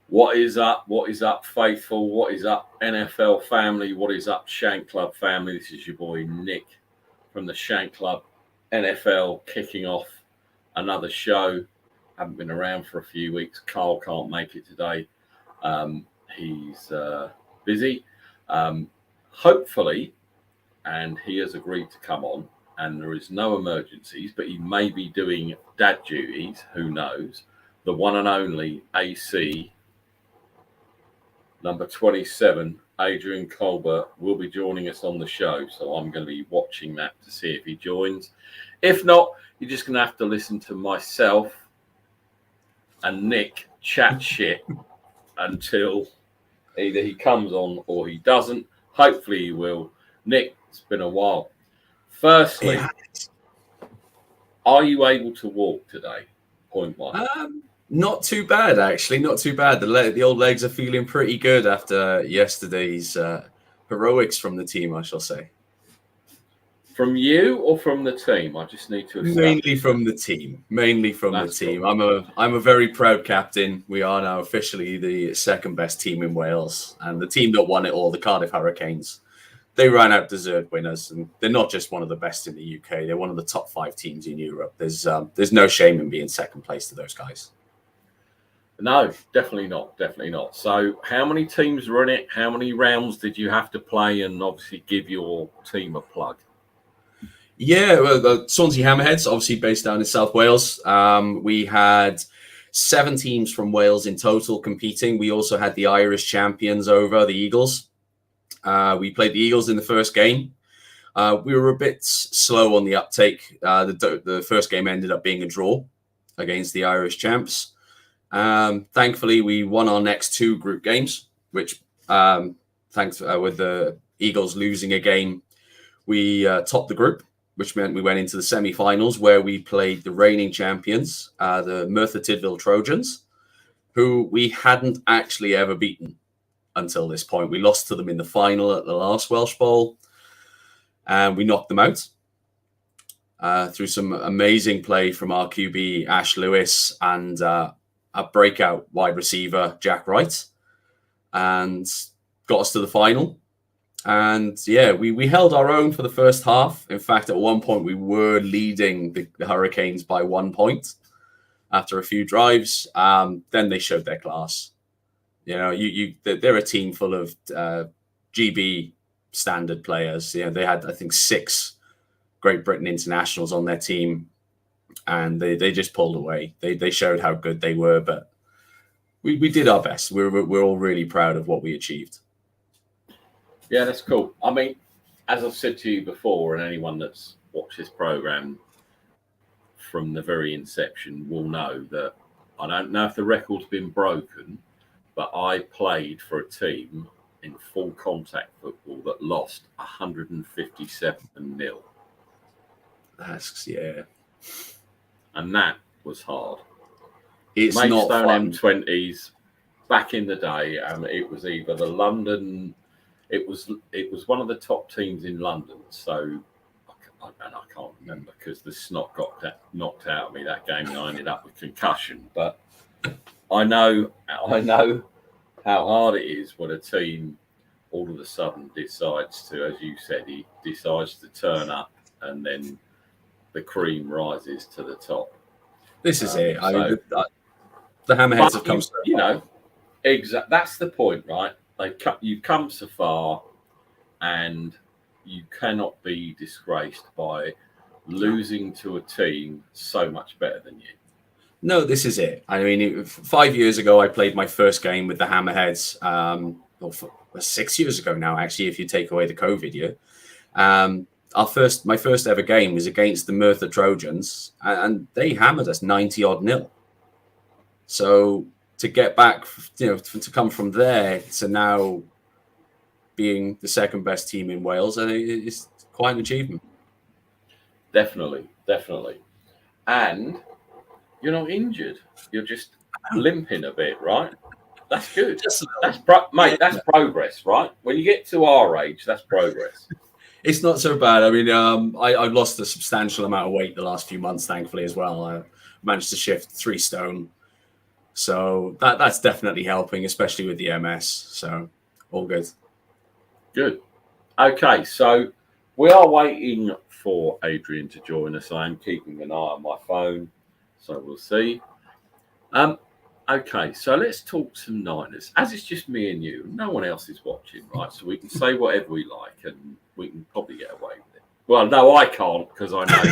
What is up? What is up, faithful? What is up, NFL family? What is up, Shank Club family? This is your boy Nick from the Shank Club NFL, kicking off another show. Haven't been around for a few weeks. Carl can't make it today. He's busy. Hopefully, and he has agreed to come on, and there is no emergencies, but he may be doing dad duties. Who knows? The one and only AC number 27, Adrian Colbert, will be joining us on the show. So I'm going to be watching that to see if he joins. If not, you're just going to have to listen to myself and Nick chat shit until either he comes on or he doesn't. Hopefully he will. Nick, it's been a while. Firstly, are you able to walk today? Point one. Not too bad, actually. Not too bad. The old legs are feeling pretty good after yesterday's heroics from the team, I shall say. From you or from the team? I just need to establish. Mainly from the team. Mainly from the team. Cool. I'm a very proud captain. We are now officially the second best team in Wales, and the team that won it all, the Cardiff Hurricanes. They ran out deserved winners, and they're not just one of the best in the UK. They're one of the top 5 teams in Europe. There's no shame in being second place to those guys. No, definitely not. Definitely not. So how many teams were in it? How many rounds did you have to play? And obviously give your team a plug. Yeah, well, the Swansea Hammerheads, obviously based down in South Wales. We had 7 teams from Wales in total competing. We also had the Irish champions over, the Eagles. We played the Eagles in the first game. We were a bit slow on the uptake. The first game ended up being a draw against the Irish champs. Thankfully, we won our next 2 group games, which thanks with the Eagles losing a game, we topped the group, which meant we went into the semi-finals where we played the reigning champions, the Merthyr Tydfil Trojans, who we hadn't actually ever beaten until this point. We lost to them in the final at the last Welsh Bowl, and we knocked them out through some amazing play from our QB, Ash Lewis, and a breakout wide receiver, Jack Wright, and got us to the final. And yeah, we held our own for the first half. In fact, at one point we were leading the Hurricanes by 1 point after a few drives. Then they showed their class. You know, they're a team full of GB standard players. You know, they had, I think, 6 Great Britain internationals on their team. And they just pulled away. They showed how good they were, but we did our best. We're all really proud of what we achieved. Yeah, that's cool. I mean, as I've said to you before, and anyone that's watched this program from the very inception will know that I don't know if the record's been broken, but I played for a team in full contact football that lost 157-0. That's yeah. And that was hard. It's not fun. M20s back in the day, it was either the London. It was one of the top teams in London. So I can't remember because the snot got knocked out of me that game, and I ended up with concussion. But I know how hard it is when a team all of a sudden decides to, as you said, he decides to turn up, and then the cream rises to the top. This is it. I mean, the Hammerheads have come. Exactly. That's the point, right? You've come so far, and you cannot be disgraced by losing to a team so much better than you. No, this is it. I mean, 5 years ago, I played my first game with the Hammerheads. Or 6 years ago now, actually, if you take away the COVID year. My first ever game was against the Merthyr Trojans, and they hammered us 90-odd-0. So to get back, to come from there to now being the second best team in Wales, I think it's quite an achievement. Definitely. And you're not injured. You're just limping a bit, right? That's good. That's progress, right? When you get to our age, that's progress. It's not so bad. I mean, I lost a substantial amount of weight the last few months, thankfully, as well. I managed to shift 3 stone. So that's definitely helping, especially with the MS. So all good. Good. Okay, so we are waiting for Adrian to join us. I am keeping an eye on my phone, so we'll see. Okay, so let's talk some Niners. As it's just me and you, no one else is watching, right? So we can say whatever we like, and we can probably get away with it. Well, no, I can't because I know.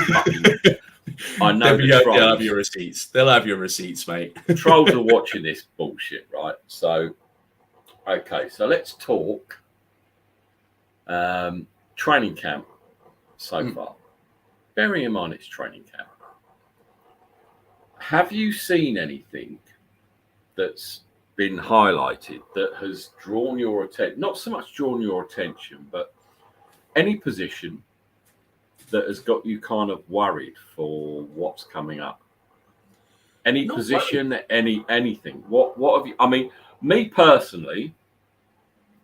I know they'll have your receipts. They'll have your receipts, mate. Trolls are watching this bullshit, right? So, okay, so let's talk training camp so far. Bearing in mind it's training camp. Have you seen anything that's been highlighted that has drawn your attention? Not so much drawn your attention, but any position that has got you kind of worried for what's coming up? Any not position, worried. anything? What have you? I mean, me personally,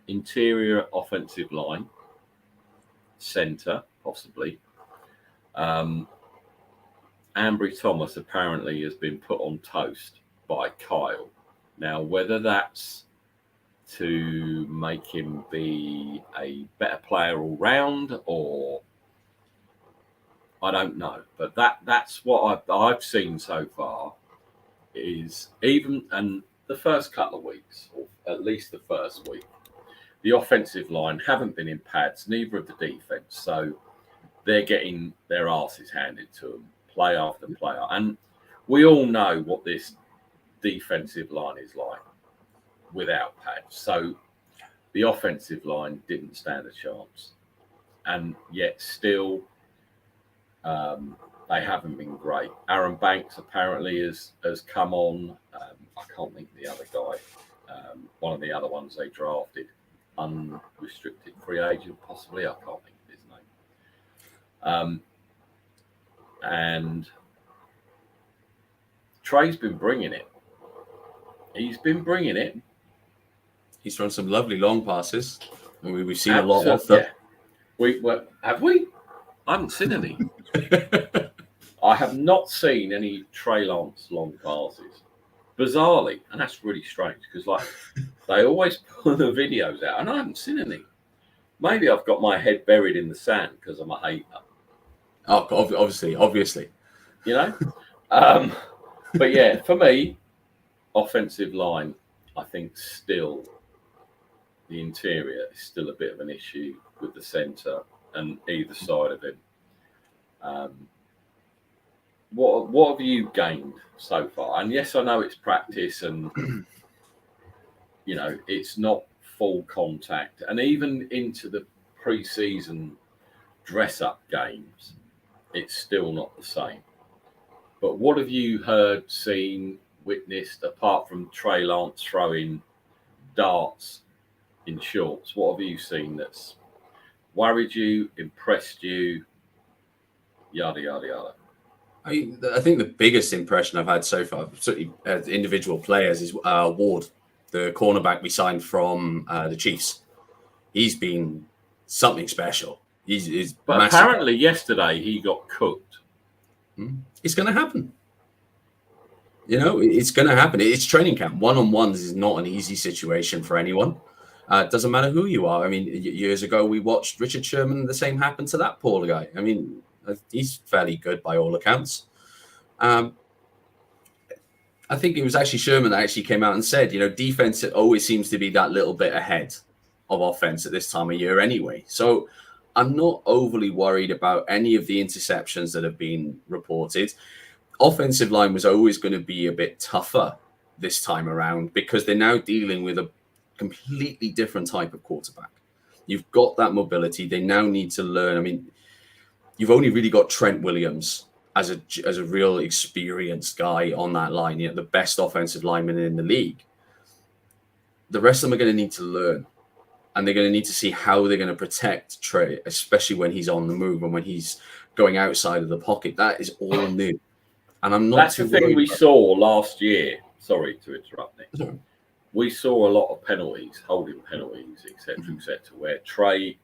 interior offensive line, centre possibly. Ambry Thomas apparently has been put on toast by Kyle. Now, whether that's to make him be a better player all round, or I don't know, but that's what I've seen so far. Is even and the first couple of weeks, or at least the first week, the offensive line haven't been in pads, neither of the defense, so they're getting their asses handed to them, play after player, and we all know what this defensive line is like without pads. So the offensive line didn't stand a chance, and yet still they haven't been great. Aaron Banks apparently has come on. I can't think of the other guy. One of the other ones they drafted, unrestricted free agent, possibly. I can't think of his name. And Trey's been bringing it. He's been bringing it. He's run some lovely long passes. We've seen a lot of them. Yeah. Have we? I haven't seen any. I have not seen any Trey Lance long passes. Bizarrely, and that's really strange because they always put the videos out, and I haven't seen any. Maybe I've got my head buried in the sand because I'm a hater. Oh, obviously. You know? But yeah, for me, offensive line, I think still the interior is still a bit of an issue with the centre and either side of him. What have you gained so far? And yes, I know it's practice and it's not full contact. And even into the pre-season dress-up games, it's still not the same. But what have you heard, seen, witnessed, apart from Trey Lance throwing darts in shorts? What have you seen that's worried you, impressed you, yada, yada, yada? I think the biggest impression I've had so far, certainly as individual players, is Ward, the cornerback we signed from the Chiefs. He's been something special. He's But massive. apparently yesterday he got cooked. It's going to happen. It's going to happen. It's training camp. One-on-ones is not an easy situation for anyone. It doesn't matter who you are. I mean, years ago we watched Richard Sherman. The same happened to that poor guy. I mean, he's fairly good by all accounts. I think it was actually Sherman that actually came out and said, defense always seems to be that little bit ahead of offense at this time of year anyway. So I'm not overly worried about any of the interceptions that have been reported. Offensive line was always going to be a bit tougher this time around because they're now dealing with a completely different type of quarterback. You've got that mobility. They now need to learn. I mean, you've only really got Trent Williams as a real experienced guy on that line, the best offensive lineman in the league. The rest of them are going to need to learn, and they're going to need to see how they're going to protect Trey, especially when he's on the move and when he's going outside of the pocket. That is all new. And I'm not. That's the thing we saw last year. Sorry to interrupt, Nick. Sorry. We saw a lot of penalties, holding penalties, etc., where Trey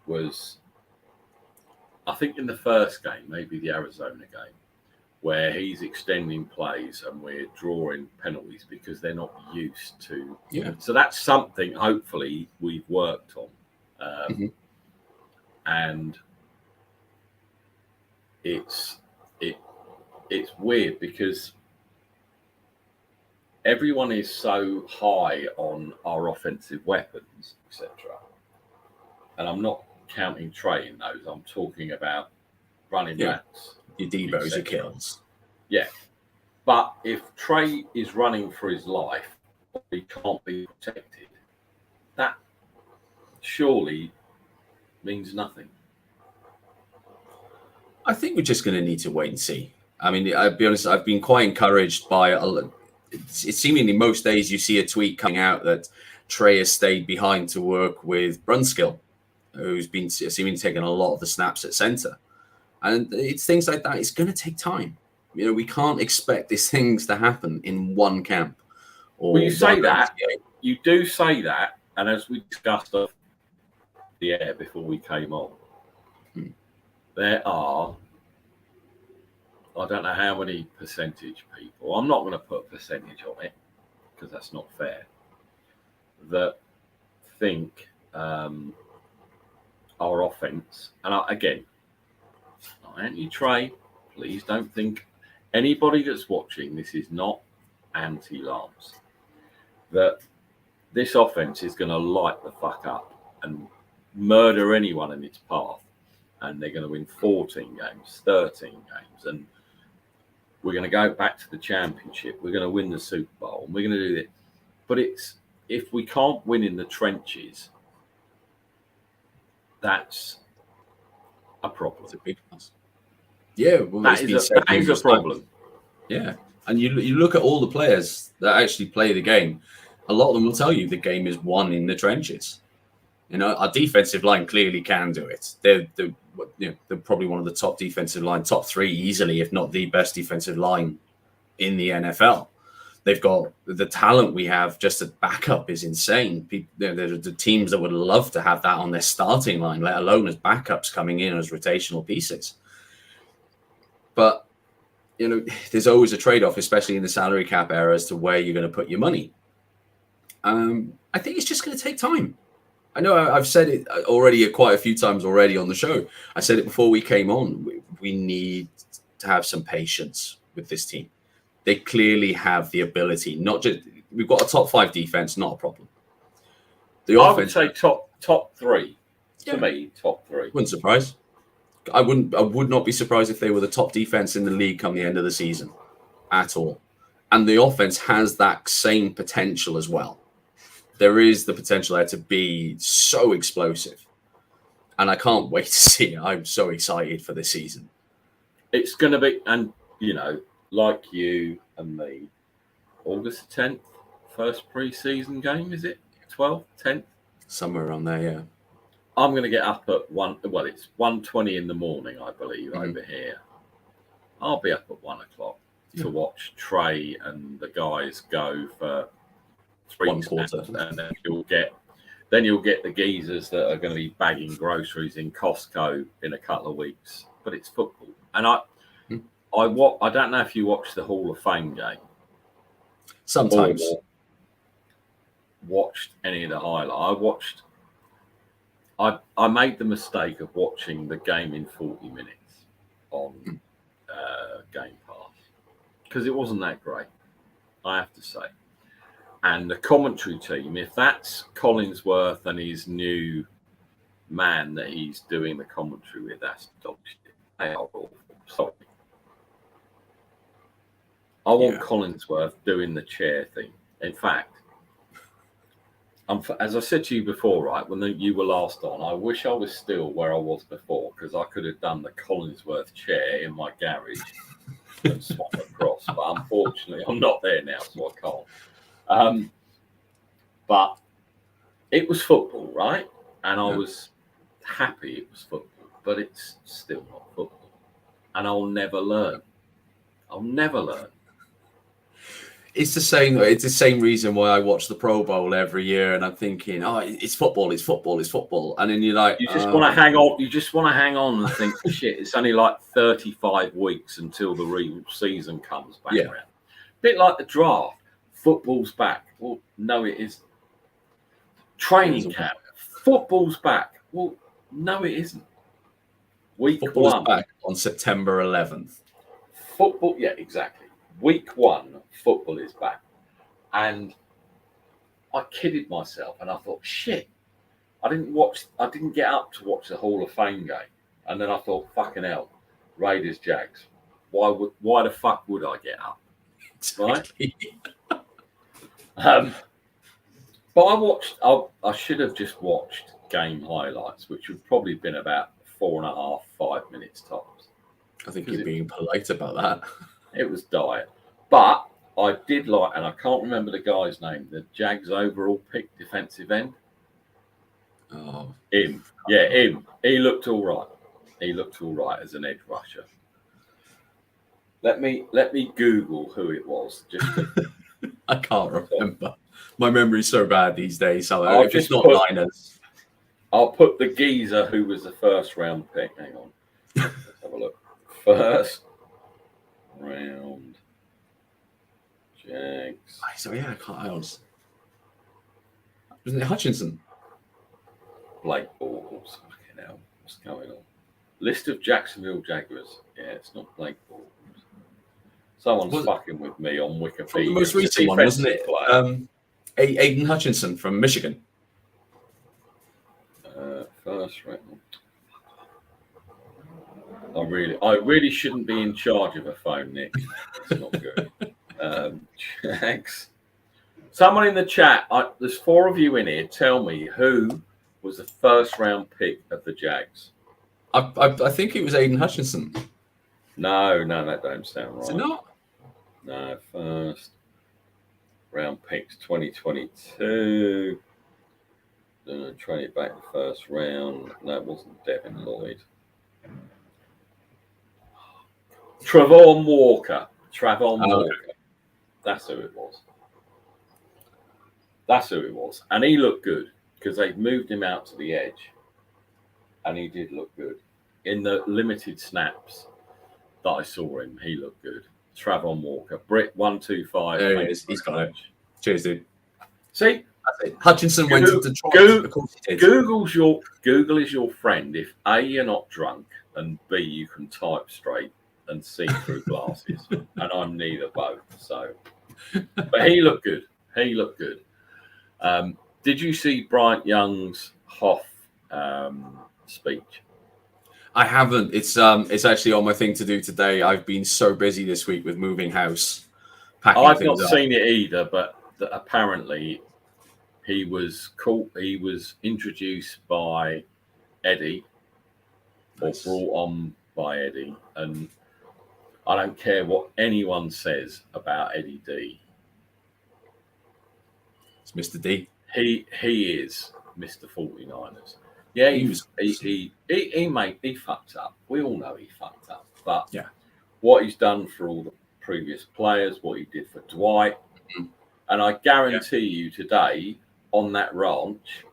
was, I think in the first game, maybe the Arizona game, where he's extending plays and we're drawing penalties because they're not used to. Yeah. So that's something hopefully we've worked on. And it's weird because everyone is so high on our offensive weapons, etc. And I'm not counting Trey in those. I'm talking about running backs. Your Debos, your kills. Yeah. But if Trey is running for his life, he can't be protected, that surely means nothing. I think we're just going to need to wait and see. I mean, I'll be honest, I've been quite encouraged by it's seemingly most days you see a tweet coming out that Trey has stayed behind to work with Brunskill, who's been seemingly taking a lot of the snaps at center. And it's things like that. It's going to take time. We can't expect these things to happen in one camp. Well, you say that. You do say that. And as we discussed off the air before we came on, there are, I don't know how many percentage people, I'm not going to put a percentage on it because that's not fair, that think our offense, and again, anti-Trey, please don't think anybody that's watching this is not anti-Lance, that this offense is going to light the fuck up and murder anyone in its path. And they're going to win 14 games, 13 games. And we're going to go back to the championship. We're going to win the Super Bowl. And we're going to do it. But if we can't win in the trenches, that's a problem. It's a big plus. Yeah. Well, that is a problem. Yeah. And you look at all the players that actually play the game. A lot of them will tell you the game is won in the trenches. Our defensive line clearly can do it. They're probably one of the top defensive line, top three easily, if not the best defensive line in the NFL. They've got the talent we have just at backup is insane. The teams that would love to have that on their starting line, let alone as backups coming in as rotational pieces. But, there's always a trade-off, especially in the salary cap era, as to where you're going to put your money. I think it's just going to take time. I know I've said it already quite a few times already on the show. I said it before we came on. We need to have some patience with this team. They clearly have the ability. We've got a top 5 defense, not a problem. The offense, I would say top 3. Yeah. To me, top 3. Wouldn't surprise. I would not be surprised if they were the top defense in the league come the end of the season, at all. And the offense has that same potential as well. there is the potential there to be so explosive. And I can't wait to see it. I'm so excited for this season. It's going to be, and like you and me, August 10th, first pre-season game, is it? 12th, 10th? Somewhere around there, yeah. I'm going to get up at it's 1:20 in the morning, I believe, over here. I'll be up at 1 o'clock to watch Trey and the guys go for 3 snaps, and then you'll get the geezers that are going to be bagging groceries in Costco in a couple of weeks. But it's football, and I don't know if you watch the Hall of Fame game. Sometimes. Or watched any of the highlights. I made the mistake of watching the game in 40 minutes on Game Pass because it wasn't that great, I have to say. And the commentary team, if that's Collinsworth and his new man that he's doing the commentary with, that's dog shit. They are awful. Sorry. I want Collinsworth doing the chair thing. In fact, as I said to you before, right, when you were last on, I wish I was still where I was before because I could have done the Collinsworth chair in my garage and swap across. But unfortunately, I'm not there now, so I can't. But it was football, right? And I was happy it was football, but it's still not football. And I'll never learn. It's the same. It's the same reason why I watch the Pro Bowl every year, and I'm thinking, "Oh, it's football, it's football, it's football." And then you're like, you just want to hang on. You just want to hang on and think, "Shit, it's only like 35 weeks until the real season comes back around." A bit like the draft. Football's back. Well, no, it isn't. Training camp. Football's back. Well, no, it isn't. Football's back on September 11th. Football, yeah, exactly. Week 1, football is back. And I kidded myself and I thought, shit, I didn't get up to watch the Hall of Fame game. And then I thought, fucking hell, Raiders Jags. Why the fuck would I get up? Exactly. Right? But I should have just watched game highlights, which would probably been about 4.5, 5 minutes tops. I think you're being polite about that. It was dire. But I did like, and I can't remember the guy's name, the Jags overall pick defensive end. Oh. Him. Yeah, him. He looked all right. He looked all right as an edge rusher. Let me Google who it was. I can't remember. My memory's so bad these days. So if it's not Niners. I'll put the geezer who was the first round pick. Hang on. Let's have a look. First round Jags. So yeah, I was. Wasn't it Hutchinson? Blake Bortles. Fucking hell. What's going on? List of Jacksonville Jaguars. Yeah, it's not Blake Bortles. Someone's fucking with me on Wikipedia. From the most recent one, wasn't it? Aiden Hutchinson from Michigan. First round. I really shouldn't be in charge of a phone, Nick. It's not good. Jags. Someone in the chat, there's 4 of you in here. Tell me who was the first round pick of the Jags. I think it was Aiden Hutchinson. No, that don't sound right. Is it not? No, first round picks 2022. Trade it back the first round. No, it wasn't Devin Lloyd. Travon Walker. Walker. That's who it was. And he looked good because they moved him out to the edge. And he did look good. In the limited snaps that I saw him, he looked good. Travon Walker. Brit 125. There he is. He's got it. Cheers, dude. See? Hutchinson went to Detroit. Google is your friend if A, you're not drunk, and B, you can type straight and see through glasses. And I'm neither both. So, but he looked good. Did you see Bryant Young's Hoff speech? I haven't. It's actually on my thing to do today. I've been so busy this week with moving house. I've not seen it either, but apparently He was called. He was introduced by Eddie, Nice. or brought on by Eddie, and I don't care what anyone says about Eddie D. It's Mr. D. He is Mr. 49ers. Yeah, he fucked up. We all know he fucked up. But Yeah. what he's done for all the previous players, what he did for Dwight, and I guarantee you today on that ranch,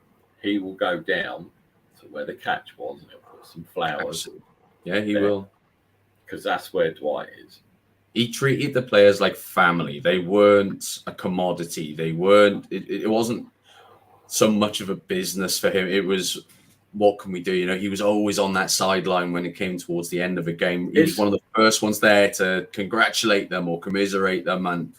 he will go down to where the catch was and he'll put some flowers. Absolutely. Yeah, he will. Because that's where Dwight is. He treated the players like family. They weren't a commodity. They weren't. It wasn't so much of a business for him. It was, what can we do? You know, he was always on that sideline when it came towards the end of a game. He was one of the first ones there to congratulate them or commiserate them. And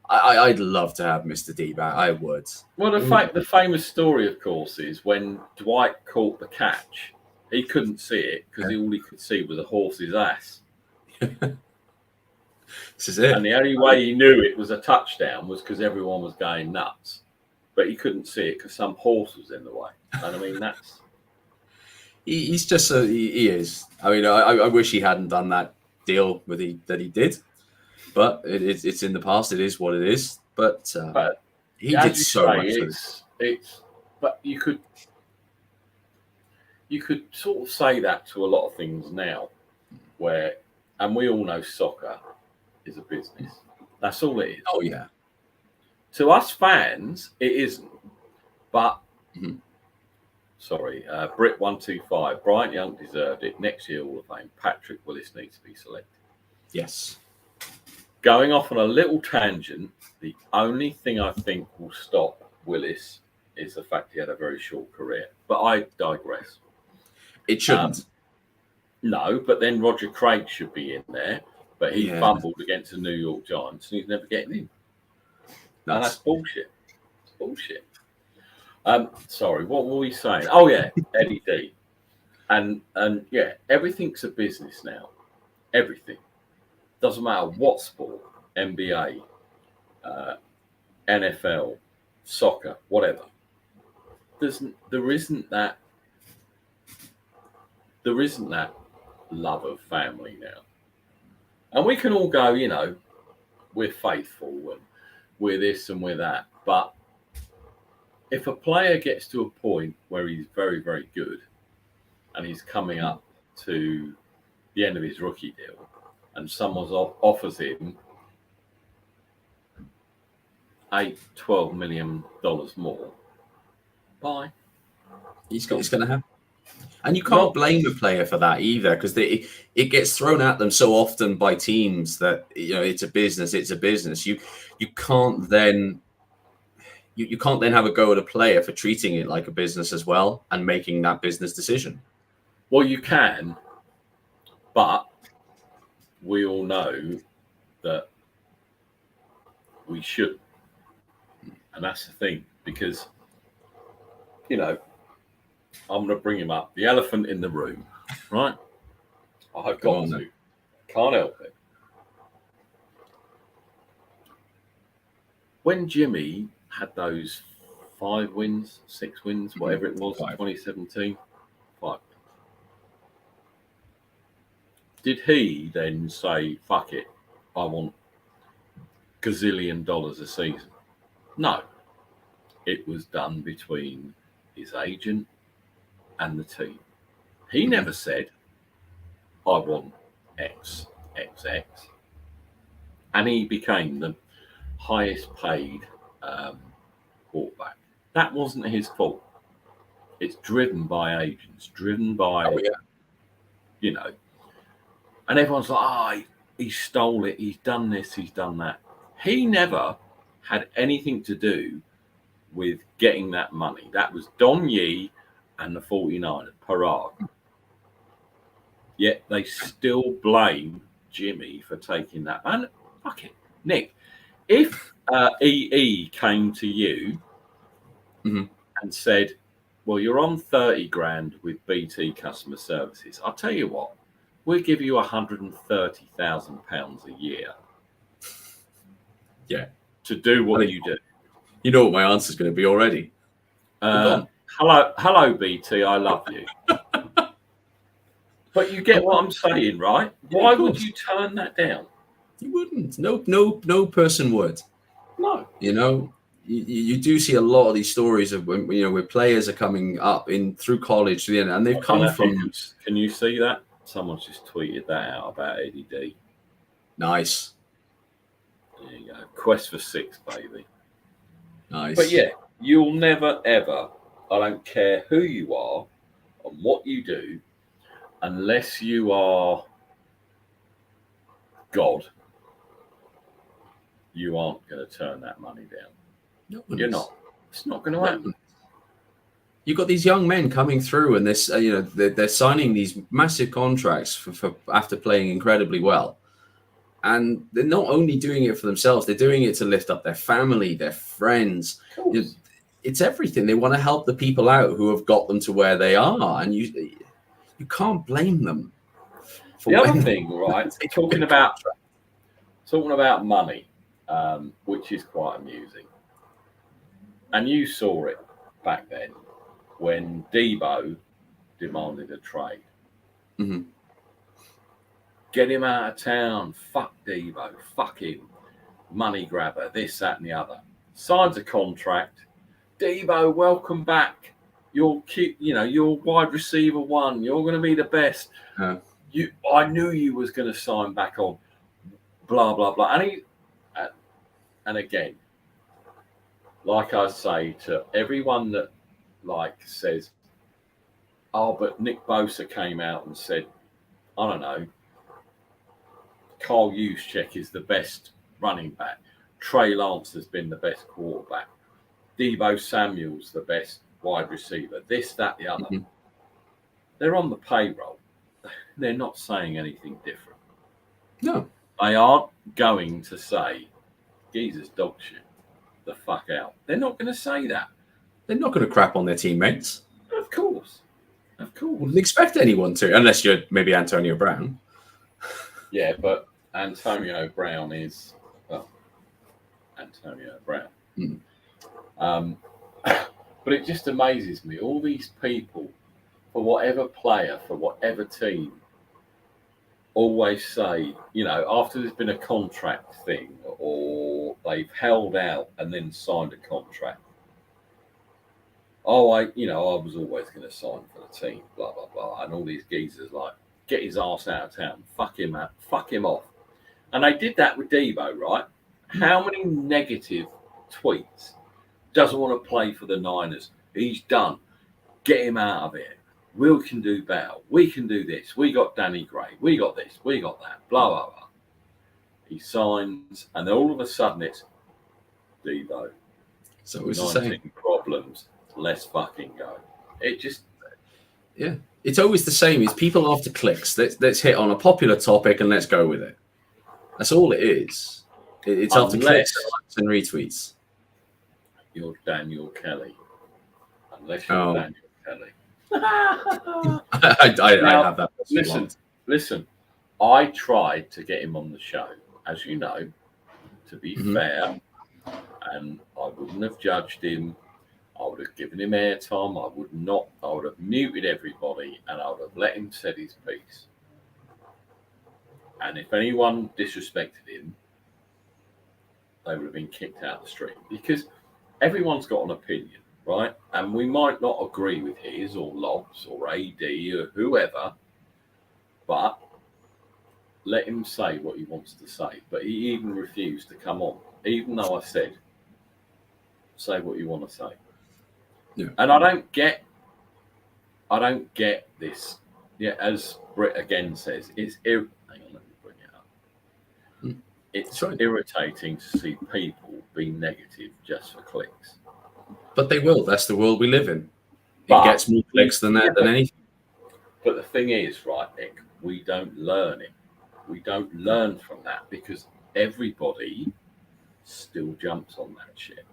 I'd love to have Mr. D back. I would. Well, the famous story, of course, is when Dwight caught the catch, he couldn't see it because all he could see was a horse's ass. This is it. And the only way he knew it was a touchdown was because everyone was going nuts. But he couldn't see it because some horse was in the way. And I mean, that's... He's just he is. I mean, I wish he hadn't done that deal that he did. But it's in the past. It is what it is. But he did so much. But you could sort of say that to a lot of things now, where, and we all know soccer is a business. That's all it is. Oh yeah. To us fans, it isn't. But sorry, Brit125, Bryant Young deserved it. Next year, Hall of Fame. Patrick Willis needs to be selected. Yes. Going off on a little tangent, the only thing I think will stop Willis is the fact he had a very short career. But I digress. It shouldn't. No, but then Roger Craig should be in there. But he fumbled against the New York Giants and he's never getting in. And that's bullshit. It's bullshit. Sorry, what were we saying? Oh, yeah, Eddie D. And yeah, everything's a business now. Everything. Doesn't matter what sport, NBA, NFL, soccer, whatever. There isn't that love of family now. And we can all go, you know, we're faithful and we're this and we're that. But if a player gets to a point where he's very, very good and he's coming up to the end of his rookie deal and someone offers him $12 million more, bye. It's going to happen. And you can't blame the player for that either, because it gets thrown at them so often by teams that, you know, it's a business. You can't then have a go at a player for treating it like a business as well and making that business decision. Well, you can, but we all know that we should, and that's the thing, because, you know, I'm going to bring him up. The elephant in the room, right? I've got to. Can't help it. When Jimmy had those 5 wins, 6 wins, whatever it was, 2017, 5. Did he then say, fuck it, I want gazillion dollars a season? No. It was done between his agent and the team. He never said, I want XX. And he became the highest paid quarterback. That wasn't his fault. It's driven by agents, driven by, you know, and everyone's like, he stole it, he's done this, he's done that. He never had anything to do with getting that money. That was Don Yee and the 49ers, Parag. Yet they still blame Jimmy for taking that. And fuck it, Nick, if EE came to you and said, well, you're on 30 grand with BT customer services, I'll tell you what, we'll give you £130,000 a year. Yeah. To do what you do. You know what my answer's going to be already. Hello, BT. I love you. But you get what I'm saying, right? Yeah, Why would you turn that down? You wouldn't. No person would. No. You know, you do see a lot of these stories of when where players are coming up through college to the end, and they've come from. Can you see that? Someone's just tweeted that out about Eddie D. Nice. There you go. Quest for 6, baby. Nice. But yeah, you'll never ever. I don't care who you are and what you do, unless you are God, you aren't going to turn that money down. No, you're not. It's not going to happen. You've got these young men coming through, and this, they're signing these massive contracts for after playing incredibly well, and they're not only doing it for themselves; they're doing it to lift up their family, their friends. It's everything. They want to help the people out who have got them to where they are, and you can't blame them. The other thing, right? talking about money, which is quite amusing, and you saw it back then when Debo demanded a trade. Mm-hmm. Get him out of town. Fuck Debo. Fuck him. Money grabber. This, that, and the other. Signs a contract. Debo, welcome back. You're cute. You're wide receiver 1. You're going to be the best. I knew you was going to sign back on. Blah blah blah. And again, like I say to everyone that says, oh, but Nick Bosa came out and said, I don't know, Carl Juszczyk is the best running back. Trey Lance has been the best quarterback. Deebo Samuel's the best wide receiver. This, that, the other. Mm-hmm. They're on the payroll. They're not saying anything different. No. They aren't going to say, Geezer's dog shit, the fuck out. They're not going to say that. They're not going to crap on their teammates. Of course. Wouldn't expect anyone to, unless you're maybe Antonio Brown. Yeah, but Antonio Brown is, Antonio Brown. Mm. But it just amazes me. All these people, for whatever player, for whatever team, always say, after there's been a contract thing or they've held out and then signed a contract. Oh, I was always going to sign for the team, blah, blah, blah. And all these geezers get his ass out of town, fuck him out, fuck him off. And they did that with Debo, right? How many negative tweets? Doesn't want to play for the Niners. He's done. Get him out of here. We can do better. We can do this. We got Danny Gray. We got this. We got that. Blah, blah, blah. He signs, and then all of a sudden it's Debo. So it's the same. Problems. Let's fucking go. It just... Yeah. It's always the same. It's people after clicks. Let's hit on a popular topic and let's go with it. That's all it is. It's after clicks and retweets. You're Daniel Kelly. Unless you're Daniel Kelly. I have that. Listen. I tried to get him on the show, as you know, to be fair, and I wouldn't have judged him. I would have given him airtime. I would have muted everybody, and I would have let him say his piece. And if anyone disrespected him, they would have been kicked out the street, because everyone's got an opinion, right? And we might not agree with his or Lob's or AD or whoever, but let him say what he wants to say. But he even refused to come on, even though I said, say what you want to say. Yeah. And I don't get this. Yeah, as Britt again says, hang on, let me bring it up. It's irritating to see people be negative just for clicks. But they will. That's the world we live in. It gets more clicks than anything. But the thing is, right, Nick, we don't learn it. We don't learn from that, because everybody still jumps on that shit.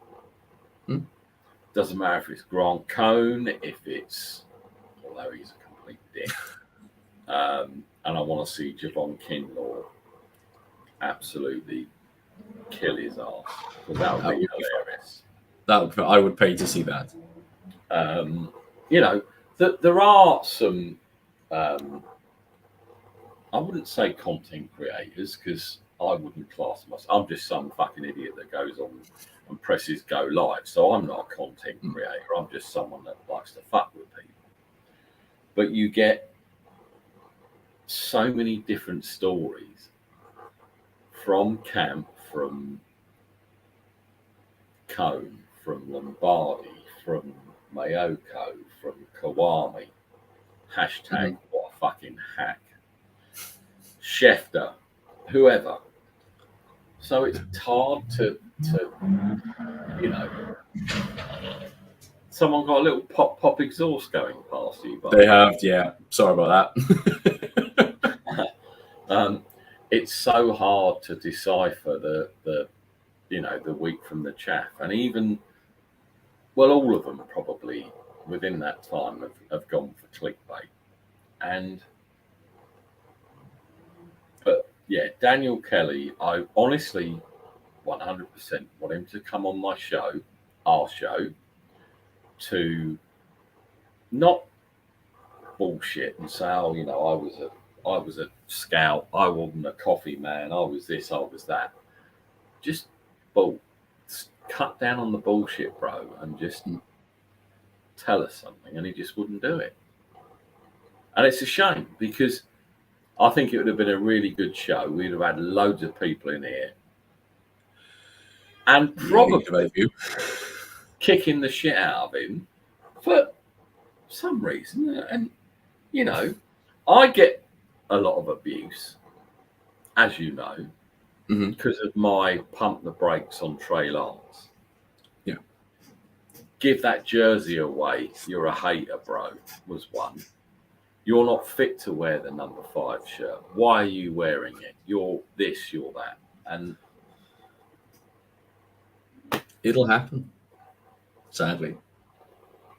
Doesn't matter if it's Grant Cohn, if it's, although he's a complete dick. And I want to see Javon Kinlaw absolutely kill his ass, because that would be hilarious. I would pay to see that. You know, there are some. I wouldn't say content creators because I wouldn't class myself. I'm just some fucking idiot that goes on and presses go live. So I'm not a content creator. I'm just someone that likes to fuck with people. But you get so many different stories from camp, from Cone, from Lombardi, from Mayoko, from Kawami. Hashtag what a fucking hack. Schefter, whoever. So it's hard to you know. Someone got a little pop exhaust going past you. They have, yeah. Sorry about that. It's so hard to decipher the wheat from the chaff, and even all of them probably within that time have gone for clickbait, but yeah, Daniel Kelly, I honestly 100% want him to come on my show, our show, to not bullshit and say, oh, I was a scout, I wasn't a coffee man, I was this, I was that. Just cut down on the bullshit, bro, and just tell us something. And he just wouldn't do it. And it's a shame because I think it would have been a really good show. We'd have had loads of people in here. And probably kicking the shit out of him for some reason. And, I get a lot of abuse, as you know, because of my pump the brakes on Trey Lance. Yeah. Give that jersey away. You're a hater, bro, was one. You're not fit to wear the number 5 shirt. Why are you wearing it? You're this, you're that. And it'll happen, sadly.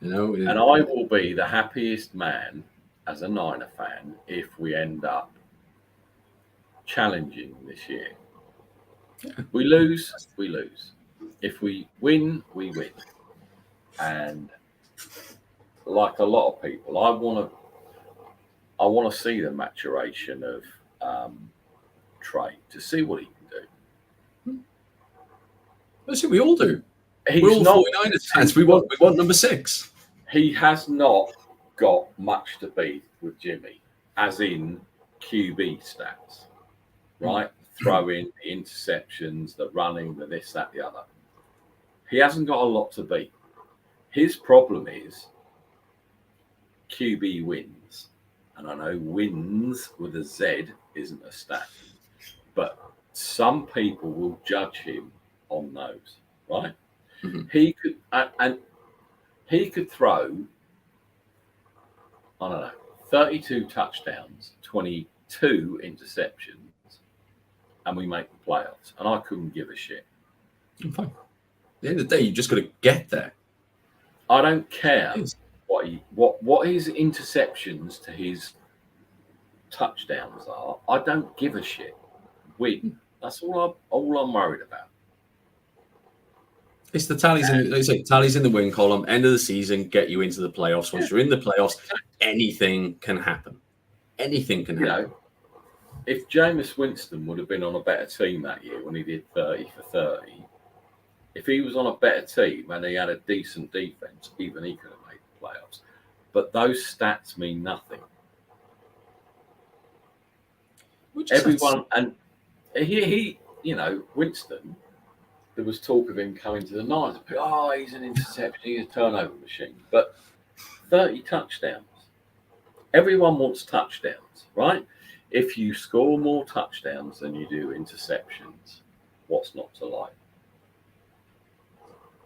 And I will be the happiest man as a Niner fan if we end up challenging this year. Yeah. We lose, we lose. If we win, we win. And like a lot of people, I want to see the maturation of Trey to see what he can do. That's what we all do. We're all 49ers fans. We want number 6. He has not got much to beat with Jimmy, as in QB stats, right? Throwing, the interceptions, the running, the this, that, the other. He hasn't got a lot to beat. His problem is QB wins. And I know wins with a Z isn't a stat, but some people will judge him on those, right? He could, and he could throw, I don't know, 32 touchdowns, 22 interceptions, and we make the playoffs. And I couldn't give a shit. Fine. At the end of the day, you just got to get there. I don't care what his interceptions to his touchdowns are. I don't give a shit. Win. That's all I'm worried about. It's the tallies tallies in the win column. End of the season, get you into the playoffs. Once you're in the playoffs, anything can happen. Anything can happen. If Jameis Winston would have been on a better team that year when he did 30 for 30, if he was on a better team and he had a decent defense, even he could have made the playoffs. But those stats mean nothing. Everyone, and he Winston, there was talk of him coming to the Niners. Oh, he's an interception, he's a turnover machine. But 30 touchdowns. Everyone wants touchdowns, right? If you score more touchdowns than you do interceptions, what's not to like?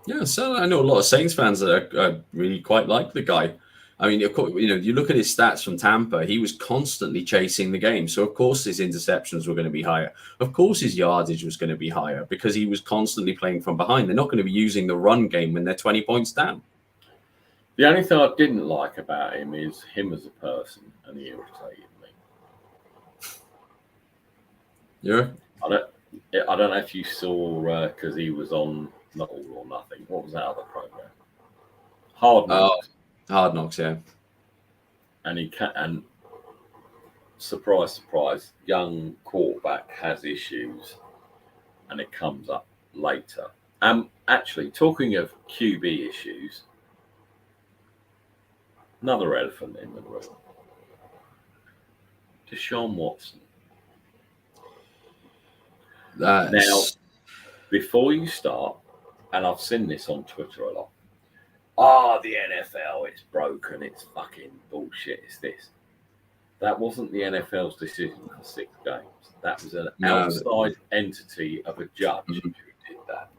Yeah, so I know a lot of Saints fans that really quite like the guy. I mean, of course, you look at his stats from Tampa, he was constantly chasing the game. So, of course, his interceptions were going to be higher. Of course, his yardage was going to be higher because he was constantly playing from behind. They're not going to be using the run game when they're 20 points down. The only thing I didn't like about him is him as a person, and he irritated me. Yeah. I don't know if you saw, because he was on not All or Nothing. What was that other program? Hard Knocks. Hard Knocks, yeah. And surprise, surprise, young quarterback has issues, and it comes up later. Actually, talking of QB issues, another elephant in the room. Deshaun Watson. Now, before you start, and I've seen this on Twitter a lot, the NFL, it's broken, it's fucking bullshit, it's this. That wasn't the NFL's decision for 6 games. That was an outside entity of a judge who did that.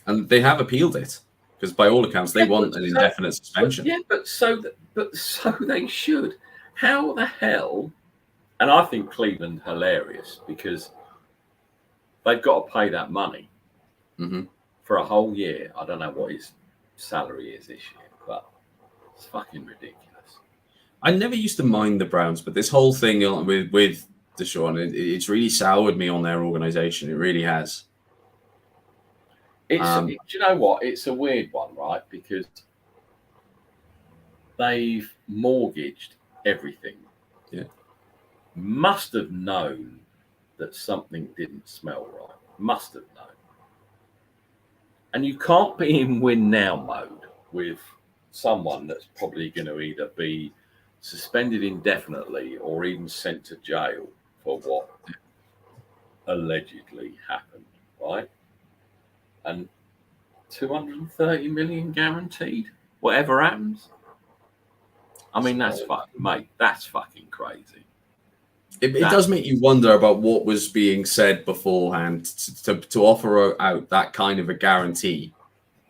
And they have appealed it, because by all accounts, they want an indefinite suspension. But so they should. How the hell? And I think Cleveland hilarious, because they've got to pay that money for a whole year. I don't know what his salary is this year, but it's fucking ridiculous. I never used to mind the Browns, but this whole thing with Deshaun, it's really soured me on their organization. It really has. Do you know what? It's a weird one, right? Because they've mortgaged everything. Yeah. Must have known that something didn't smell right. Must have known. And you can't be in win now mode with someone that's probably going to either be suspended indefinitely or even sent to jail for what allegedly happened, right? And 230 million guaranteed, whatever happens. I mean, that's fucking crazy. It does make you wonder about what was being said beforehand to offer out that kind of a guarantee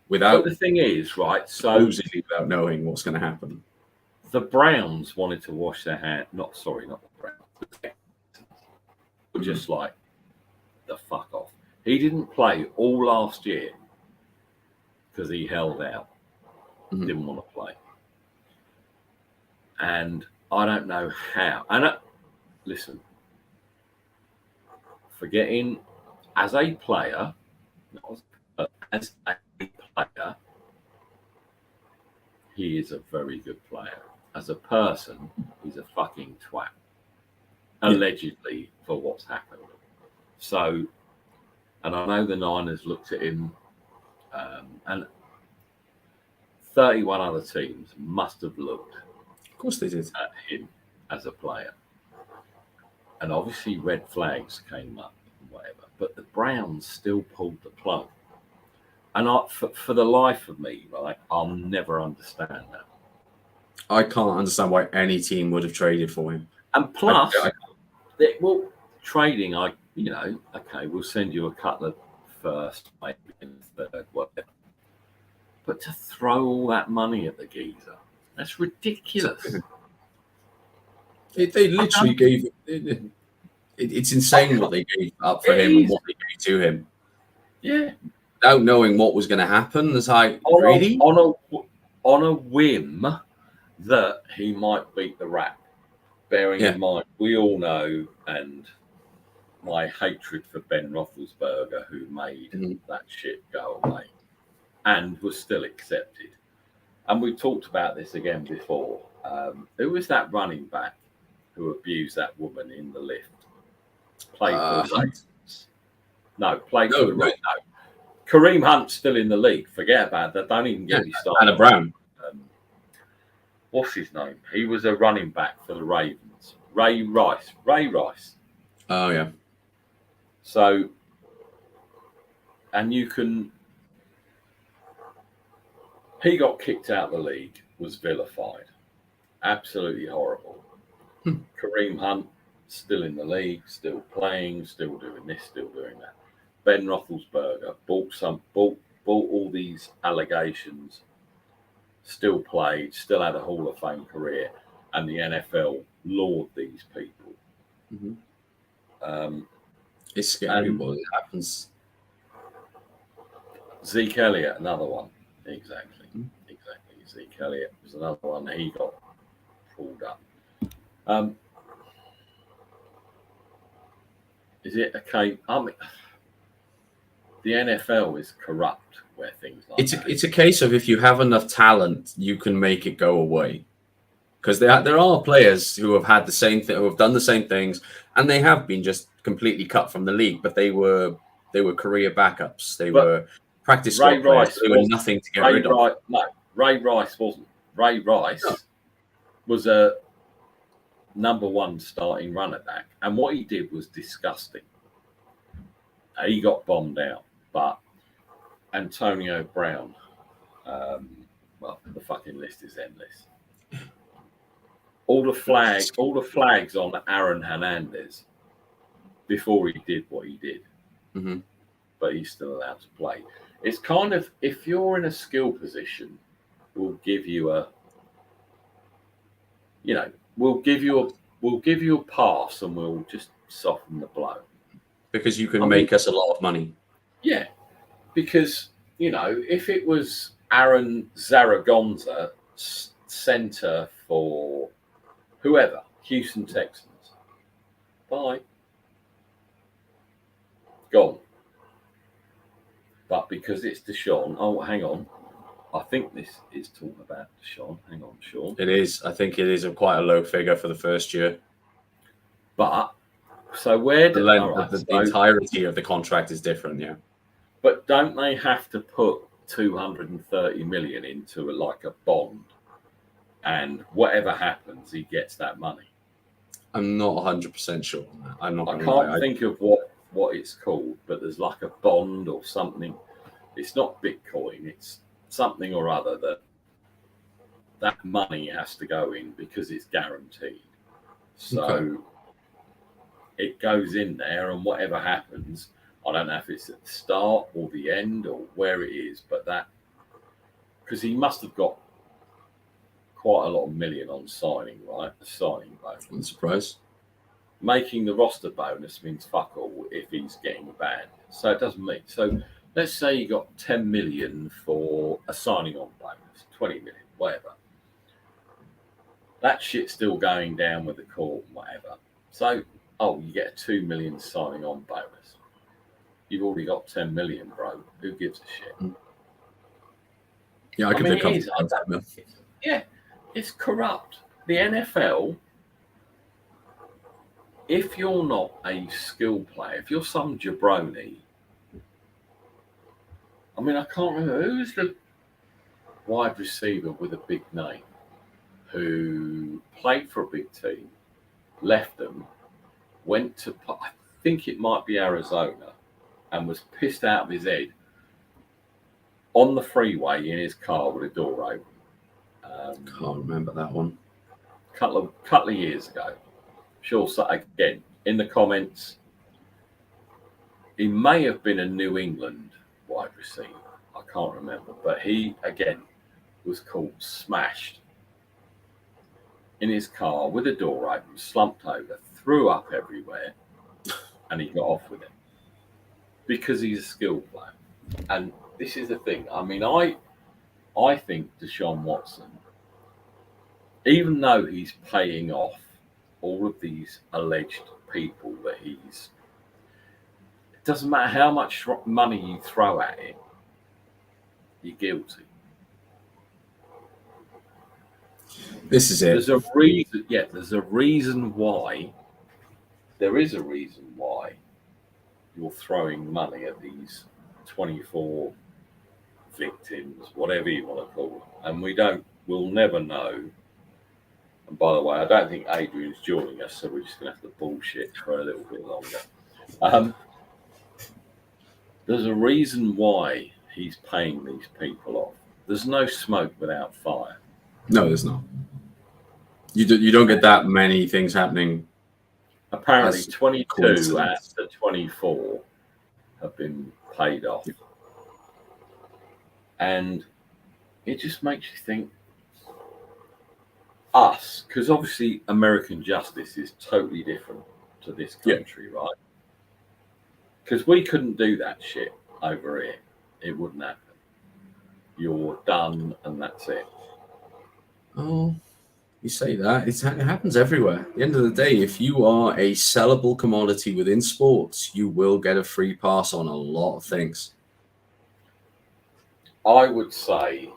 without. But the thing is, right? So without knowing what's going to happen, the Browns wanted to wash their hands. Not the Browns. Were just like the fuck off. He didn't play all last year because he held out. Didn't want to play, and I don't know how. And listen, forgetting as a player, he is a very good player. As a person, he's a fucking twat. Allegedly, for what's happened. So, and I know the Niners looked at him, and 31 other teams must have looked. Of course, they did. At him as a player. And obviously red flags came up and whatever. But the Browns still pulled the plug. And for the life of me, right, I'll never understand that. I can't understand why any team would have traded for him. And plus, trading, okay, we'll send you a couple of first, maybe in the third, whatever. But to throw all that money at the geezer, that's ridiculous. They literally gave. It's insane what they gave up for him and what they gave to him. Yeah. Without knowing what was going to happen, it's like really on a whim that he might beat the rap. Bearing in mind, we all know, and my hatred for Ben Roethlisberger, who made that shit go away, and was still accepted. And we talked about this again before. Who was that running back who abused that woman in the lift? Played for the Ravens. No, played for the Ravens. No. Kareem Hunt's still in the league. Forget about that. Don't even get me started. Anna Brown. What's his name? He was a running back for the Ravens. Ray Rice. Oh, yeah. So, and you can... He got kicked out of the league, was vilified. Absolutely horrible. Kareem Hunt, still in the league, still playing, still doing this, still doing that. Ben Roethlisberger bought all these allegations, still played, still had a Hall of Fame career, and the NFL laud these people. It's scary what happens. Zeke Elliott, another one. Exactly. Zeke Elliott was another one. He got pulled up. Is it okay? the NFL is corrupt where things like that. It's a case of if you have enough talent, you can make it go away. Because there are players who have had the same thing, who have done the same things, and they have been just completely cut from the league. But they were career backups. They were practice Ray squad players. Rice They were nothing to get rid of. No, Ray Rice wasn't. Ray Rice was a number one starting runner back, and what he did was disgusting. He got bombed out, but Antonio Brown, well, the fucking list is endless. All the flags on Aaron Hernandez before he did what he did, but he's still allowed to play. It's kind of, if you're in a skill position, we'll give you a, we'll give you a pass and we'll just soften the blow. Because you can make us a lot of money. Yeah, because, if it was Aaron Zaragonza, center for whoever, Houston Texans, bye. Gone. But because it's Deshaun, hang on. I think this is talking about Deshaun. Hang on, Sean. It is. I think it is quite a low figure for the first year. But, so where do the entirety of the contract is different, yeah. But don't they have to put 230 million into like a bond, and whatever happens, he gets that money? I'm not 100% sure on that. I can't think of what it's called, but there's like a bond or something. It's not Bitcoin. It's something or other that money has to go in because it's guaranteed. So it goes in there, and whatever happens, I don't know if it's at the start or the end or where it is, but that, because he must have got quite a lot of million on signing, right? The signing bonus. I'm surprised. Making the roster bonus means fuck all if he's getting banned. So it doesn't mean. So let's say you got 10 million for a signing on bonus, 20 million, whatever. That shit's still going down with the court and whatever. So, you get a 2 million signing on bonus. You've already got 10 million, bro. Who gives a shit? Yeah, I can think of. Yeah, it's corrupt. The NFL, if you're not a skill player, if you're some jabroni, I mean, I can't remember who's the wide receiver with a big name who played for a big team, left them, went to, I think it might be Arizona, and was pissed out of his head on the freeway in his car with a door open. Can't remember that one. Couple of years ago. Sure, so again, in the comments, he may have been a New England wide receiver. I can't remember, but he, again, was caught smashed in his car with the door open, slumped over, threw up everywhere, and he got off with it because he's a skilled player. And this is the thing. I mean, I think Deshaun Watson, even though he's paying off all of these alleged people that it doesn't matter how much money you throw at him, you're guilty. This is it. There's a reason. Yeah, there's a reason why. There is a reason why you're throwing money at these 24 victims, whatever you want to call them, and we'll never know. And by the way, I don't think Adrian's joining us, so we're just going to have to bullshit for a little bit longer. There's a reason why he's paying these people off. There's no smoke without fire. No, there's not. You don't get that many things happening. Apparently, 22 out of the 24 have been paid off. And it just makes you think, us, because obviously American justice is totally different to this country, right? Because we couldn't do that shit over here. It wouldn't happen. You're done and that's it. Oh, You say that it happens everywhere. At the end of the day, if you are a sellable commodity within sports, you will get a free pass on a lot of things. I would say,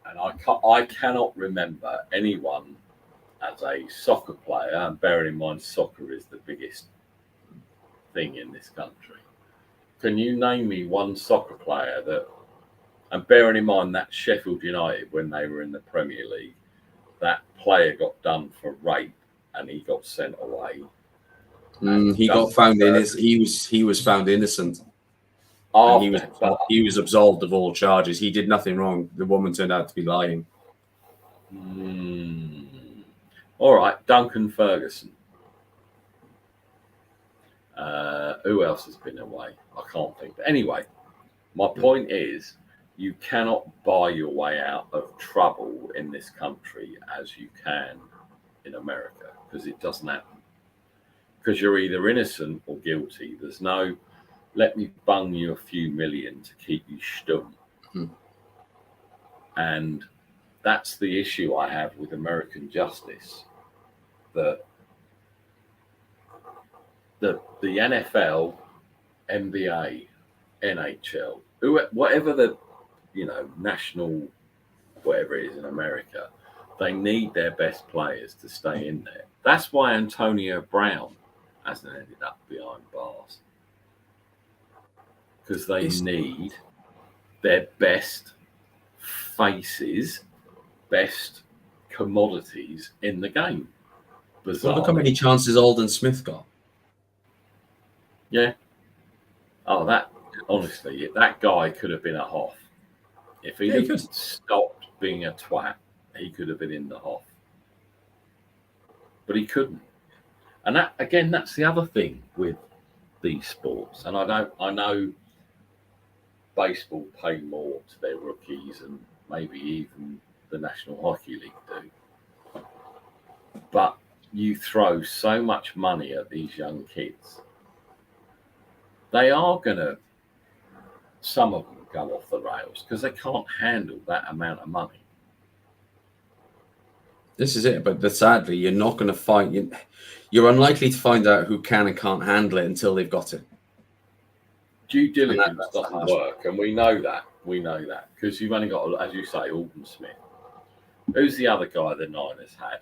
and I cannot remember anyone as a soccer player, and bearing in mind soccer is the biggest thing in this country. Can you name me one soccer player that, and bearing in mind that Sheffield United, when they were in the Premier League, that player got done for rape and he got sent away. He got found he was found innocent. And he was absolved of all charges. He did nothing wrong. The woman turned out to be lying. All right, Duncan Ferguson. Who else has been away? I can't think. But anyway, my point is, you cannot buy your way out of trouble in this country as you can in America, because it doesn't happen. Because you're either innocent or guilty. There's no, let me bung you a few million to keep you stum. And that's the issue I have with American justice. That the NFL, NBA, NHL, whatever the national whatever it is in America, they need their best players to stay in there. That's why Antonio Brown hasn't ended up behind bars, because they need their best faces, best commodities in the game. Well, look how many chances Alden Smith got. Yeah. Oh, that honestly, that guy could have been a Hoff. If he had stopped being a twat, he could have been in the Hoff. But he couldn't. And that, again, that's the other thing with these sports. And I know baseball pay more to their rookies, and maybe even the National Hockey League do. But you throw so much money at these young kids, they are going to, some of them go off the rails because they can't handle that amount of money. This is it, but sadly, you're not going to find, you're unlikely to find out who can and can't handle it until they've got it. Due diligence doesn't work, and we know that. We know that because you've only got, as you say, Alden Smith. Who's the other guy the Niners had?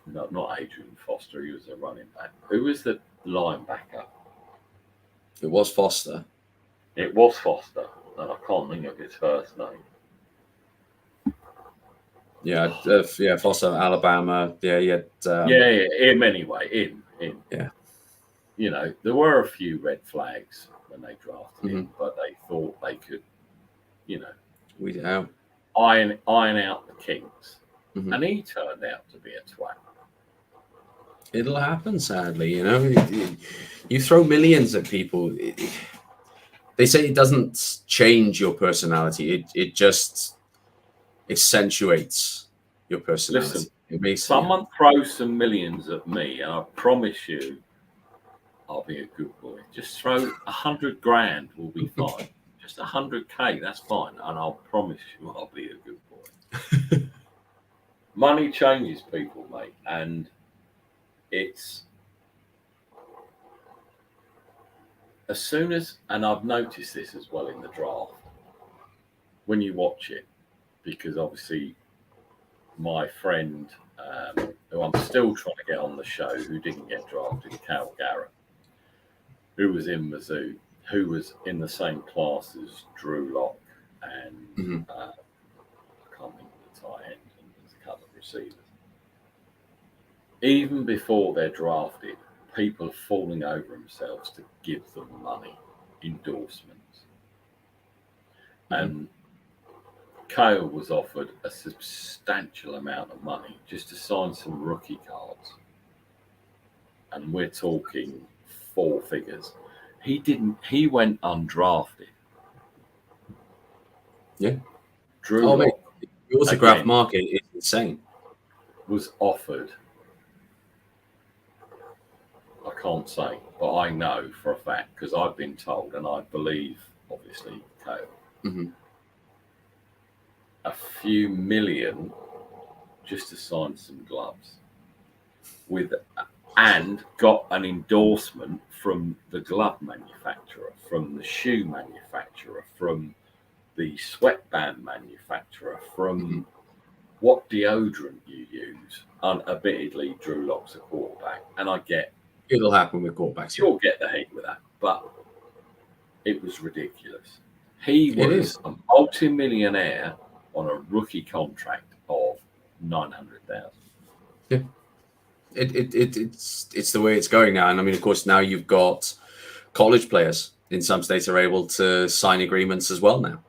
Not Adrian Foster. He was a running back. Who was the linebacker? It was Foster. It was Foster, and I can't think of his first name. Yeah, Foster, Alabama. Yeah, he had. Him anyway. Him. Yeah. There were a few red flags when they drafted him, but they thought they could, weed out, iron out the kinks, and he turned out to be a twat. It'll happen, sadly. You throw millions at people. They say it doesn't change your personality. It just accentuates your personality. Listen, someone throws some millions at me, and I promise you, I'll be a good boy. Just throw 100 grand, will be fine. Just 100K, that's fine, and I'll promise you, I'll be a good boy. Money changes people, mate, and it's as soon as, and I've noticed this as well in the draft, when you watch it, because obviously my friend, who I'm still trying to get on the show, who didn't get drafted, Cal Garrett, who was in Mizzou, who was in the same class as Drew Lock and I can't think of the tight end, and there's a couple of receivers. Even before they're drafted, people are falling over themselves to give them money, endorsements. And Kale was offered a substantial amount of money just to sign some rookie cards. And we're talking 4 figures. He went undrafted. Yeah. Drew Lock, the autograph market is insane. Was offered, I can't say, but I know for a fact because I've been told, and I believe, obviously, Kale. a few million just to sign some gloves and got an endorsement from the glove manufacturer, from the shoe manufacturer, from the sweatband manufacturer, from what deodorant you use. Unadmittedly, Drew Lock's a quarterback, and I get It'll happen with quarterbacks. you'll get the hate with that, but it was ridiculous. He was a multi-millionaire on a rookie contract of $900,000. Yeah. It's the way it's going now. And I mean, of course, now you've got college players in some states are able to sign agreements as well now.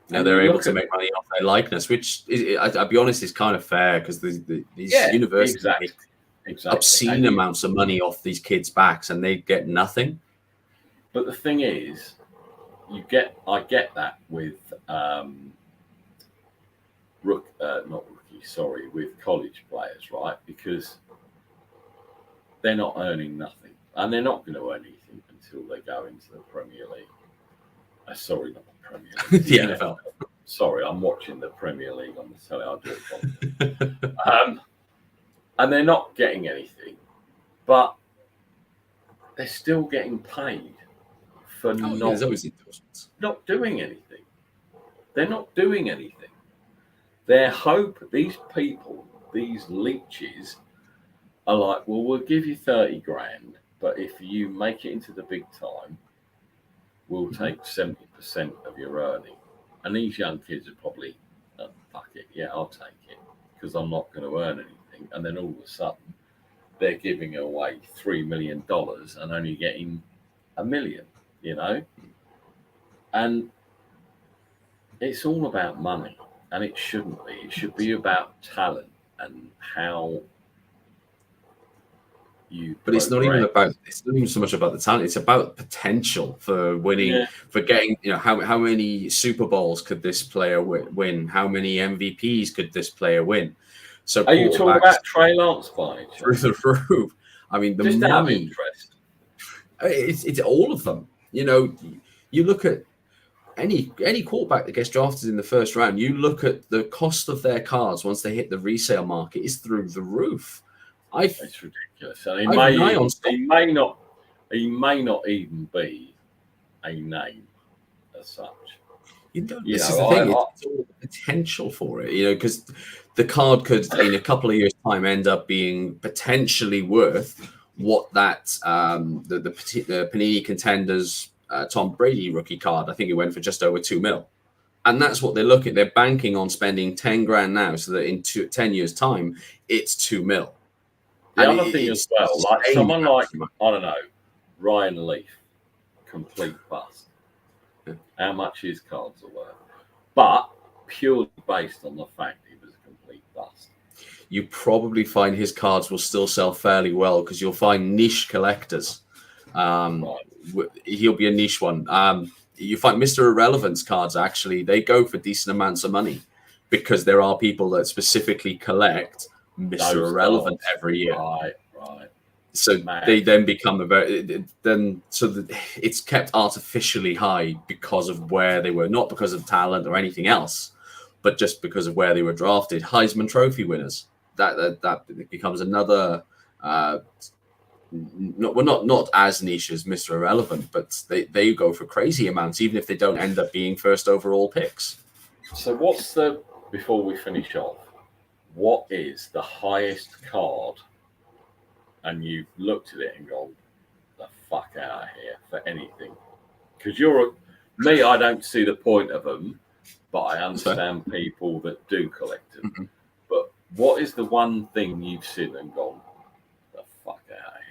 Now they're able to make money off their likeness, which I'll be honest is kind of fair because these universities make obscene amounts of money off these kids' backs and they get nothing. But the thing is, I get that with with college players, right? Because they're not earning nothing, and they're not going to earn anything until they go into the Premier League. Sorry, not the Premier League. The NFL. Sorry, I'm watching the Premier League on the telly. I'll do it. And they're not getting anything, but they're still getting paid for not doing anything. They're not doing anything. Their hope, these people, these leeches, are like, well, we'll give you 30 grand, but if you make it into the big time, we'll take 70% of your earning. And these young kids are probably, fuck it, yeah, I'll take it, because I'm not going to earn anything. And then all of a sudden, they're giving away $3 million and only getting $1 million, you know? And it's all about money. And it shouldn't be. It should be about talent and how you. But it's not even so much about the talent. It's about potential for winning, for getting. You know, how many Super Bowls could this player win? How many MVPs could this player win? So are you talking about Trey Lance by through the roof? I mean, the just money. Out of interest. It's all of them. You know, you look at. Any quarterback that gets drafted in the first round, you look at the cost of their cards once they hit the resale market is through the roof. It's ridiculous. And he may not even be a name as such. This is the thing. It's all the potential for it, you know, because the card could, in a couple of years' time, end up being potentially worth what that the Panini Contenders. Tom Brady rookie card. I think it went for just over $2 million. And that's what they're looking. They're banking on spending 10 grand now so that in 10 years' time, it's $2 million. The other thing as well, like someone like, I don't know, Ryan Leaf, complete bust. Yeah. How much his cards are worth. But purely based on the fact he was a complete bust. You probably find his cards will still sell fairly well because you'll find niche collectors. Right. He'll be a niche one. You find Mr. Irrelevant's cards, actually, they go for decent amounts of money because there are people that specifically collect Mr. Irrelevant every year. Right. So they then become it's kept artificially high because of where they were, not because of talent or anything else, but just because of where they were drafted. Heisman Trophy winners. That becomes another. Not as niche as Mr. Irrelevant, but they go for crazy amounts, even if they don't end up being first overall picks. So before we finish off, what is the highest card? And you've looked at it and gone, the fuck out of here for anything. Because I don't see the point of them, but I understand people that do collect them. Mm-hmm. But what is the one thing you've seen and gone, the fuck out of here?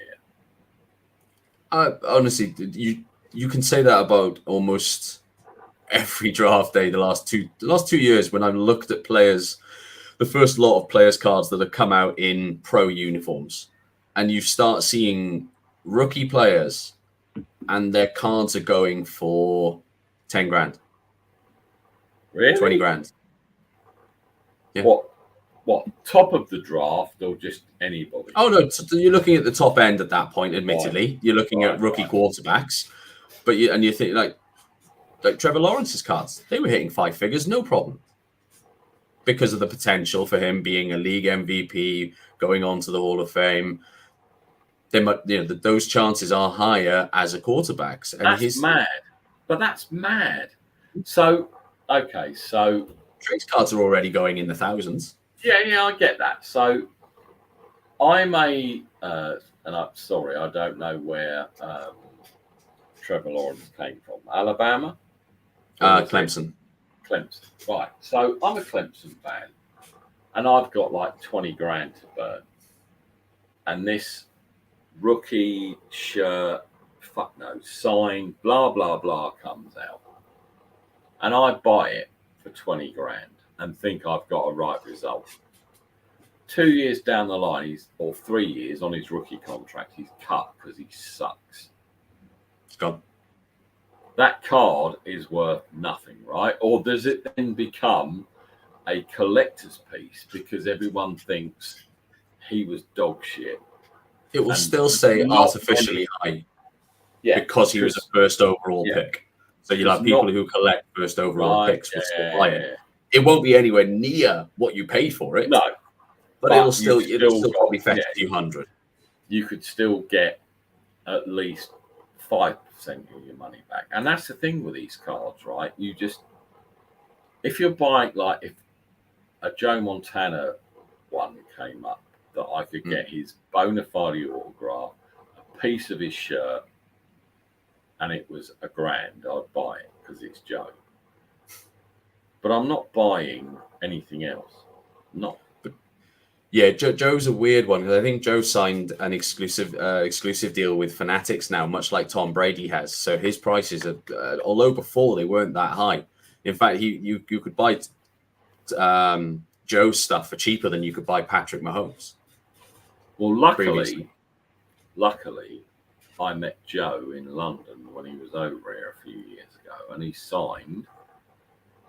Honestly, you can say that about almost every draft day the last two years when I've looked at players, the first lot of players cards that have come out in pro uniforms, and you start seeing rookie players and their cards are going for 10 grand. Really? 20 grand. Yeah. What, top of the draft or just anybody? Oh, no, you're looking at the top end at that point, admittedly. Right. You're looking at rookie quarterbacks. But you think like Trevor Lawrence's cards, they were hitting 5 figures, no problem. because of the potential for him being a league MVP, going on to the Hall of Fame. They might, those chances are higher as a quarterback. And that's mad. But that's mad. So, okay, so trade cards are already going in the thousands. Yeah, I get that. So I'm and I'm sorry, I don't know where Trevor Lawrence came from. Alabama? Clemson. Clemson. Right. So I'm a Clemson fan, and I've got like 20 grand to burn. And this rookie shirt, signed, blah, blah, blah, comes out. And I buy it for 20 grand and think I've got a right result. 2 years down the line, or 3 years on his rookie contract, he's cut because he sucks. It's gone. That card is worth nothing, right? Or does it then become a collector's piece because everyone thinks he was dog shit? It will still say artificially high because he was a first overall pick. So you'll have people who collect first overall picks will still buy it. It won't be anywhere near what you paid for it. No. But it'll still probably fetch a few hundred. You could still get at least 5% of your money back. And that's the thing with these cards, right? If you're buying, like, if a Joe Montana one came up, that I could get his bona fide autograph, a piece of his shirt, and it was $1,000, I'd buy it because it's Joe. But I'm not buying anything else. Not. Yeah, Joe's a weird one because I think Joe signed an exclusive deal with Fanatics now, much like Tom Brady has. So his prices are, although before they weren't that high. In fact, you could buy Joe's stuff for cheaper than you could buy Patrick Mahomes. Well, luckily, I met Joe in London when he was over here a few years ago, and he signed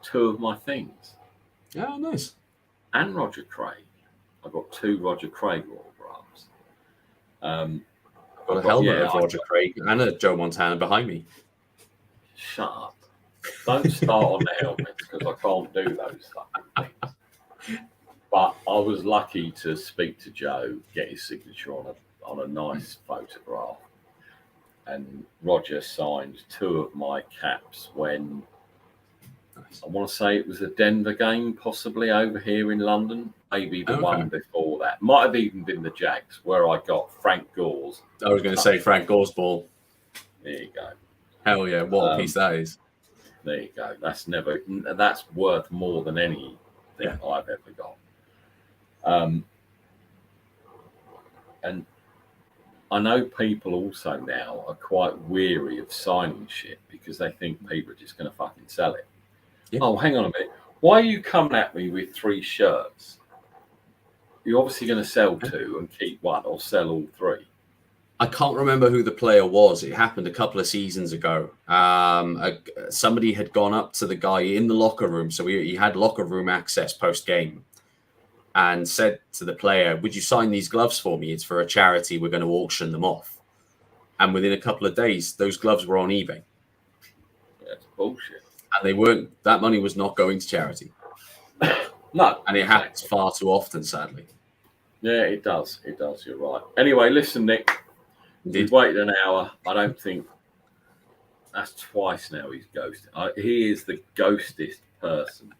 2 of my things. Oh, nice. And Roger Craig. I got 2 Roger Craig autographs. Got a helmet of Roger Craig and a Joe Montana behind me. Shut up. Don't start on the helmets because I can't do those fucking things. But I was lucky to speak to Joe, get his signature on a nice photograph. And Roger signed 2 of my caps when I want to say it was a Denver game, possibly over here in London. Maybe the one before that. Might have even been the Jags, where I got Frank Gore's. I was going to say Frank Gore's ball. There you go. Hell yeah, what a piece that is. There you go. That's worth more than anything I've ever got. And I know people also now are quite weary of signing shit because they think people are just going to fucking sell it. Yeah. Oh, hang on a minute. Why are you coming at me with 3 shirts? You're obviously going to sell 2 and keep 1 or sell all 3. I can't remember who the player was. It happened a couple of seasons ago. Somebody had gone up to the guy in the locker room. So he had locker room access post-game and said to the player, would you sign these gloves for me? It's for a charity. We're going to auction them off. And within a couple of days, those gloves were on eBay. That's bullshit. And they weren't. That money was not going to charity. No. And it happens far too often, sadly. Yeah, it does. It does. You're right. Anyway, listen, Nick. We've waited an hour. I don't think that's twice now he's ghosted. He is the ghostest person.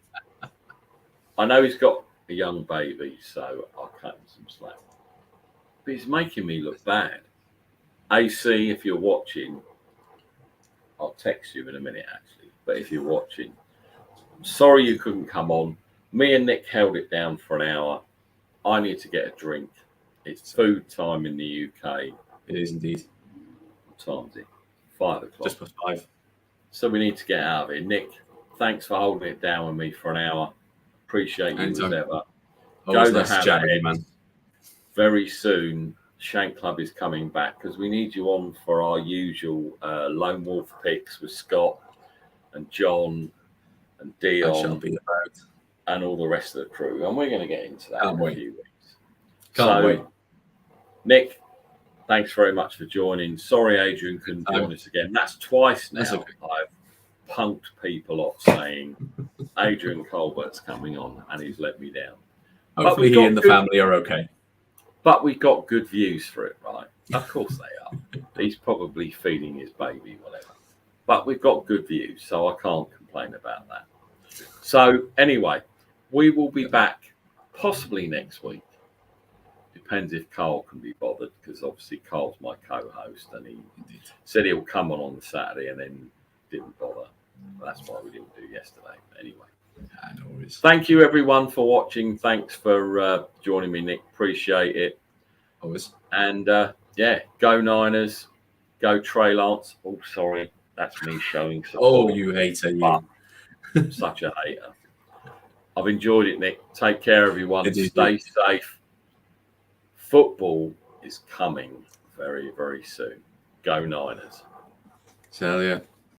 I know he's got a young baby, so I'll cut him some slack. But he's making me look bad. AC, if you're watching, I'll text you in a minute, actually. But if you're watching, I'm sorry you couldn't come on. Me and Nick held it down for an hour. I need to get a drink. It's food time in the UK. It is indeed. What time is it? 5 o'clock. Just past 5. So we need to get out of here. Nick, thanks for holding it down with me for an hour. Appreciate you as ever. Go the Hammerheads, man. Very soon, Shank Club is coming back because we need you on for our usual Lone Wolf picks with Scott and John and Dion and all the rest of the crew. And we're going to get into that in a few weeks. Can't wait. Nick, thanks very much for joining. Sorry Adrian couldn't join us again. That's twice now I've punked people off saying Adrian Colbert's coming on, and he's let me down. Hopefully he and the family are okay. But we got good views for it, right? Of course they are. He's probably feeding his baby, whatever. But we've got good views, so I can't complain about that. So anyway, we will be back possibly next week. Depends if Carl can be bothered, because obviously Carl's my co-host, and he said he'll come on the Saturday and then didn't bother. That's why we didn't do yesterday. Anyway. No worries. Thank you, everyone, for watching. Thanks for joining me, Nick. Appreciate it. Always. And yeah, go Niners, go Trey Lance. Oh, sorry, that's me showing support. Oh, you hater, you. I'm such a hater. I've enjoyed it, Nick. Take care, everyone. Stay safe. Football is coming very, very soon. Go Niners. Tell ya.